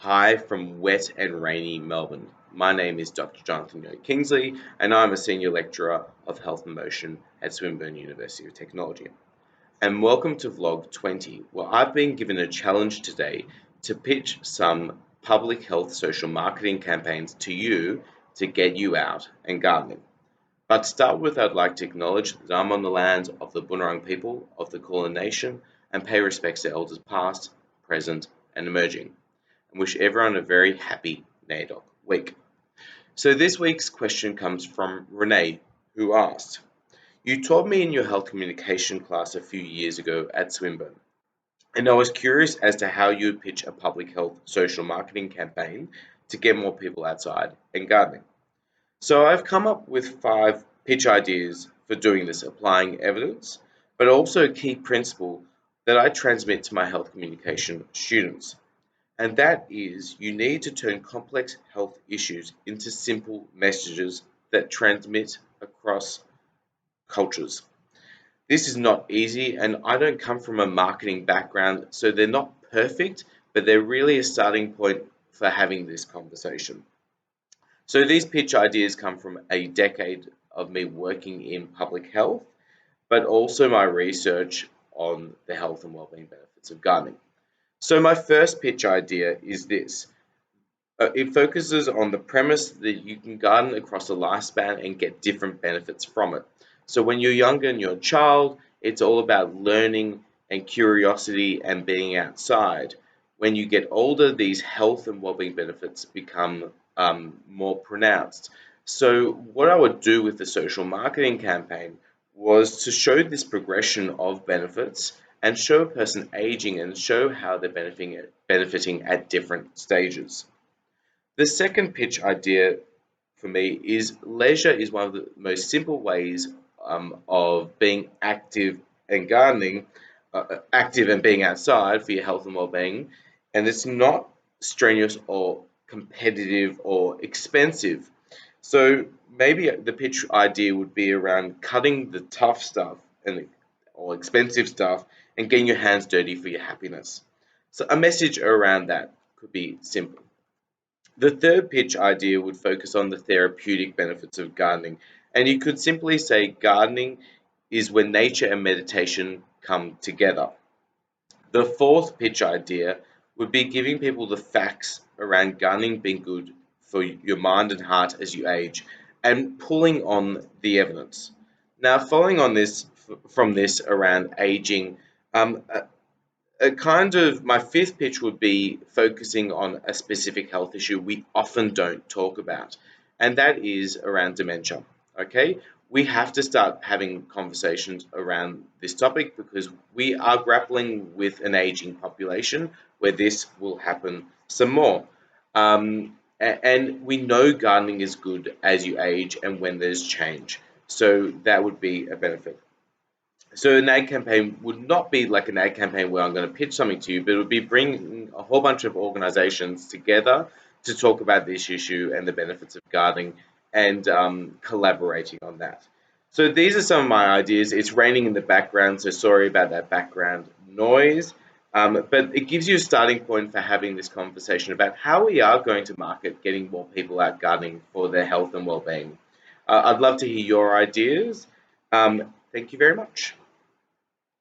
Hi from wet and rainy Melbourne. My name is Dr. Jonathan Kingsley, and I'm a Senior Lecturer of Health and Motion at Swinburne University of Technology. And welcome to Vlog 20, where I've been given a challenge today to pitch some public health social marketing campaigns to you to get you out and gardening. But to start with, I'd like to acknowledge that I'm on the lands of the Bunurong people of the Kulin Nation and pay respects to elders past, present, and emerging, and wish everyone a very happy NAIDOC week. So this week's question comes from Renee, who asked, you taught me in your health communication class a few years ago at Swinburne, and I was curious as to how you would pitch a public health social marketing campaign to get more people outside and gardening. So I've come up with 5 pitch ideas for doing this, applying evidence, but also a key principle that I transmit to my health communication students. And that is, you need to turn complex health issues into simple messages that transmit across cultures. This is not easy, and I don't come from a marketing background, so they're not perfect, but they're really a starting point for having this conversation. So these pitch ideas come from a decade of me working in public health, but also my research on the health and wellbeing benefits of gardening. So my first pitch idea is this. It focuses on the premise that you can garden across a lifespan and get different benefits from it. So when you're younger and you're a child, it's all about learning and curiosity and being outside. When you get older, these health and wellbeing benefits become more pronounced. So what I would do with the social marketing campaign was to show this progression of benefits and show a person aging and show how they're benefiting at different stages. The second pitch idea for me is leisure is one of the most simple ways of being active and gardening, active and being outside for your health and well-being, and it's not strenuous or competitive or expensive. So maybe the pitch idea would be around cutting the tough stuff and or expensive stuff and getting your hands dirty for your happiness. So a message around that could be simple. The third pitch idea would focus on the therapeutic benefits of gardening, and you could simply say gardening is when nature and meditation come together. The fourth pitch idea would be giving people the facts around gardening being good for your mind and heart as you age and pulling on the evidence. Now, following on this from this around aging, a kind of my fifth pitch would be focusing on a specific health issue we often don't talk about, and that is around dementia. Okay, we have to start having conversations around this topic because we are grappling with an aging population where this will happen some more. And we know gardening is good as you age and when there's change, so that would be a benefit. So an ad campaign would not be like an ad campaign where I'm going to pitch something to you, but it would be bringing a whole bunch of organizations together to talk about this issue and the benefits of gardening and collaborating on that. So these are some of my ideas. It's raining in the background, so sorry about that background noise. But it gives you a starting point for having this conversation about how we are going to market getting more people out gardening for their health and well-being. I'd love to hear your ideas. Thank you very much.